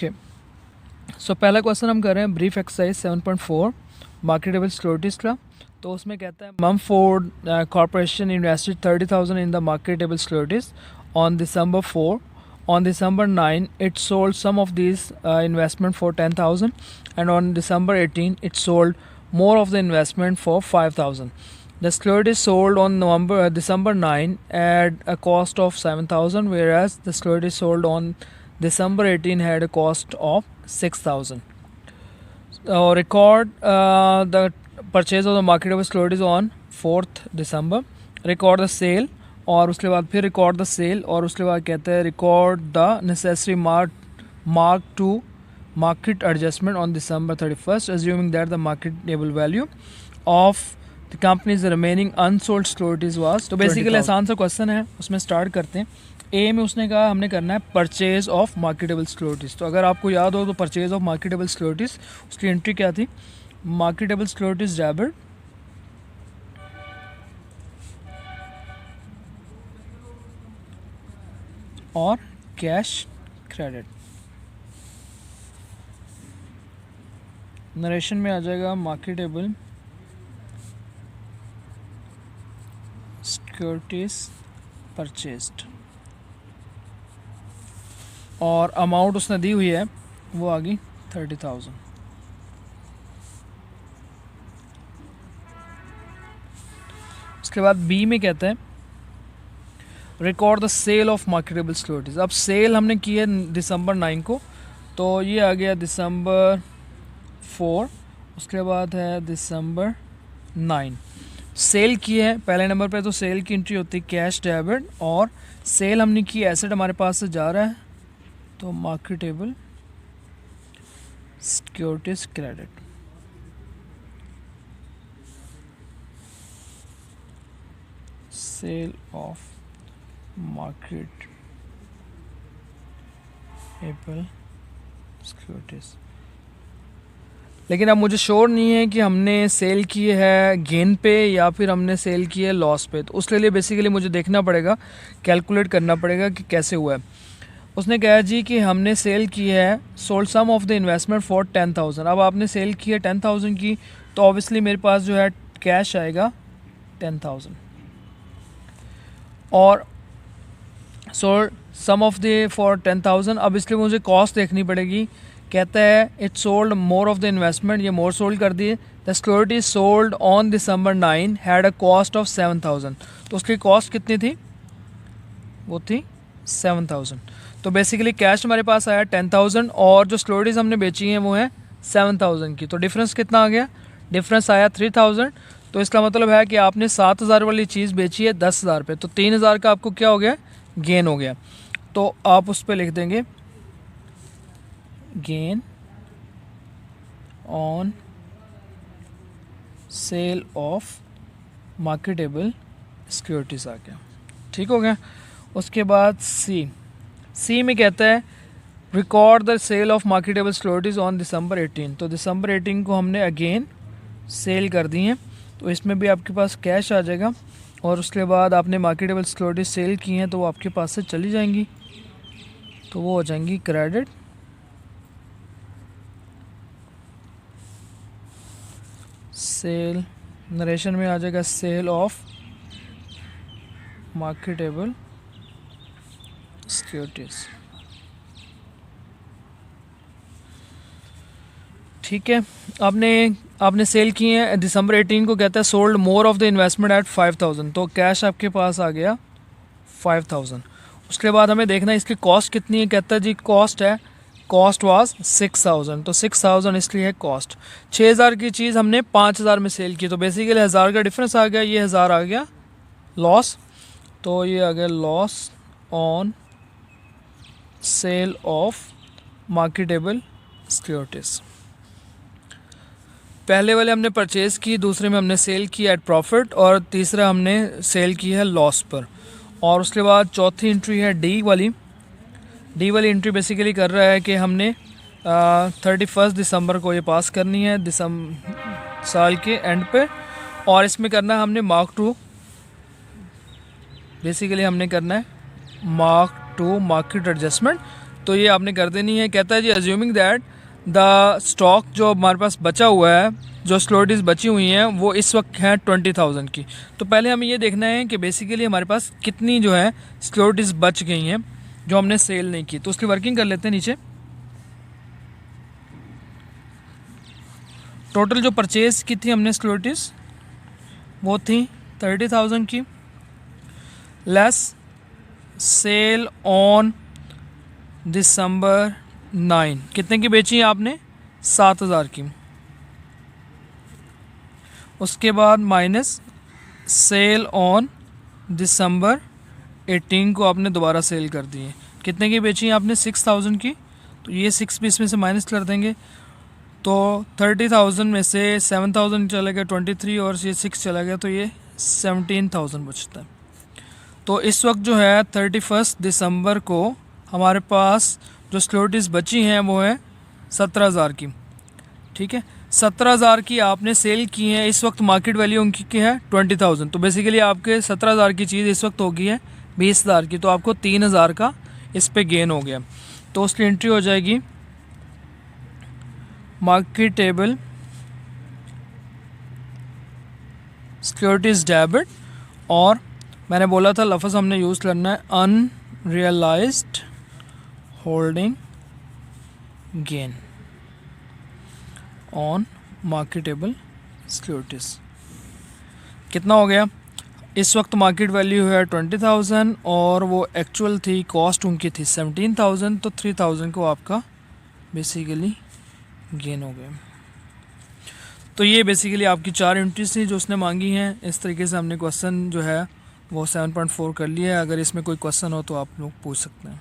Okay, सो पहला question हम कर रहे हैं ब्रीफ एक्सरसाइज 7.4 मार्केटेबल सिक्योरिटीज़ का। तो उसमें कहता है Mumford corporation invested 30,000 in the marketable securities on December 4. On December 9 it sold some of these investment for 10,000, and on December 18 it sold more of the investment for 5,000. The securities sold on December 9 at a cost of 7,000, whereas the securities sold on December 18 had a cost of 6,000. Record the purchase of the marketable securities on 4th December. Record the sale, और उसके बाद फिर record the cell, और उसके बाद कहते हैं record the necessary mark to market adjustment on December 31st, assuming that the marketable value of the company's remaining unsold securities was। तो बेसिकली आसान सा क्वेश्चन है, उसमें स्टार्ट करते हैं। ए में उसने कहा हमने करना है परचेज ऑफ मार्केटेबल सिक्योरिटीज़। तो अगर आपको याद हो तो परचेज ऑफ मार्केटेबल सिक्योरिटीज़ उसकी एंट्री क्या थी, मार्केटेबल सिक्योरिटीज़ डेबिट और कैश क्रेडिट। नरेशन में आ जाएगा मार्केटेबल सिक्योरिटीज परचेस्ड, और अमाउंट उसने दी हुई है वो आ गई 30,000। उसके बाद बी में कहते हैं record the sale of marketable securities. अब सेल हमने की है December 9 को, तो ये आ गया December 4, उसके बाद है December 9। सेल की है पहले नंबर पे, तो सेल की एंट्री होती है कैश डेबिट, और सेल हमने की एसेट हमारे पास से जा रहा है तो marketable securities credit. Sale of marketable securities. लेकिन अब मुझे श्योर नहीं है कि हमने सेल की है गेन पे या फिर हमने सेल की है लॉस पे, तो उसके लिए बेसिकली मुझे देखना पड़ेगा, कैलकुलेट करना पड़ेगा कि कैसे हुआ है। उसने कहा जी कि हमने सेल की है sold some of the investment for 10,000। अब आपने सेल की है 10,000 की, तो ऑब्वियसली मेरे पास जो है कैश आएगा 10,000, और sold some of the for 10,000। अब इसलिए मुझे कॉस्ट देखनी पड़ेगी। कहता है it sold more of the investment, ये मोर सोल्ड कर दिए। The security sold on December 9 had a cost of 7,000, तो उसकी कॉस्ट कितनी थी, वो थी 7,000। तो बेसिकली कैश हमारे पास आया 10,000, और जो सिक्योरिटीज़ हमने बेची हैं वो है 7,000 की, तो डिफरेंस कितना आ गया, डिफरेंस आया 3,000। तो इसका मतलब है कि आपने 7,000 वाली चीज़ बेची है 10,000 पे, तो 3,000 का आपको क्या हो गया, गेन हो गया। तो आप उस पर लिख देंगे gain on sale of marketable securities आ गया, ठीक हो गया। उसके बाद सी में कहता है record the sale of marketable securities on December 18। तो December 18 को हमने अगेन सेल कर दी हैं, तो इसमें भी आपके पास कैश आ जाएगा, और उसके बाद आपने मार्केटेबल सिक्योरिटीज सेल की हैं तो वो आपके पास से चली जाएंगी, तो वो हो जाएंगी क्रेडिट सेल। नरेशन में आ जाएगा सेल ऑफ मार्केटेबल सिक्योरिटीज, ठीक है। आपने सेल की है December 18 को, कहता है sold more of the investment at 5,000, तो कैश आपके पास आ गया 5,000। उसके बाद हमें देखना है इसकी कॉस्ट कितनी है। कहता है जी कॉस्ट है, कॉस्ट वाज 6,000, तो 6,000 इसलिए है कॉस्ट। 6,000 की चीज़ हमने 5,000 में सेल की, तो बेसिकली 1,000 का डिफरेंस आ गया, ये 1,000 आ गया लॉस, तो ये आ गया loss on sale of marketable securities. पहले वाले हमने परचेज़ की, दूसरे में हमने सेल की एट प्रॉफिट, और तीसरा हमने सेल की है लॉस पर। और उसके बाद चौथी एंट्री है डी वाली एंट्री बेसिकली कर रहा है कि हमने 31 दिसंबर को ये पास करनी है साल के एंड पे, और इसमें करना है हमने मार्क टू, बेसिकली हमने करना है मार्क टू मार्केट एडजस्टमेंट, तो ये आपने कर देनी है। कहता है जी अज्यूमिंग दैट द स्टॉक जो हमारे पास बचा हुआ है, जो सिक्योरिटीज़ बची हुई हैं वो इस वक्त है 20,000 की। तो पहले हमें ये देखना है कि बेसिकली हमारे पास कितनी जो है सिक्योरिटीज़ बच गई हैं जो हमने सेल नहीं की। तो उसकी वर्किंग कर लेते हैं नीचे। टोटल जो परचेज़ की थी हमने सिक्योरिटीज़ वो थी 30,000 की, लेस सेल ऑन दिसंबर 9 कितने की बेची है आपने? 7,000 की। उसके बाद माइनस सेल ऑन दिसंबर 18 को आपने दोबारा सेल कर दी है। कितने की बेची है आपने? 6,000 की। तो ये 6 भी इसमें से माइनस कर देंगे, तो 30,000 में से 7,000 चला गया 23 और ये 6 चला गया, तो ये 17,000 बचता है। तो इस वक्त जो है 31 दिसंबर को हमारे पास जो सिक्योरिटीज़ बची हैं वो है 17,000 की। ठीक है, 17,000 की आपने सेल की है। इस वक्त मार्केट वैल्यू उनकी की है 20,000। तो बेसिकली आपके 17,000 की चीज़ इस वक्त होगी है 20,000 की, तो आपको 3,000 का इस पे गेन हो गया। तो उसकी एंट्री हो जाएगी मार्केटेबल सिक्योरिटीज़ डेबिट, और मैंने बोला था लफ्ज़ हमने यूज़ करना है unrealised holding gain on marketable securities. कितना हो गया? इस वक्त मार्केट वैल्यू है 20,000 और वो एक्चुअल थी, कॉस्ट उनकी थी 17,000, तो 3,000 को आपका बेसिकली गेन हो गया। तो ये बेसिकली आपकी 4 एंट्रीज थी जो उसने मांगी हैं। इस तरीके से हमने क्वेश्चन जो है वो 7.4 कर लिया है। अगर इसमें कोई क्वेश्चन हो तो आप लोग पूछ सकते हैं।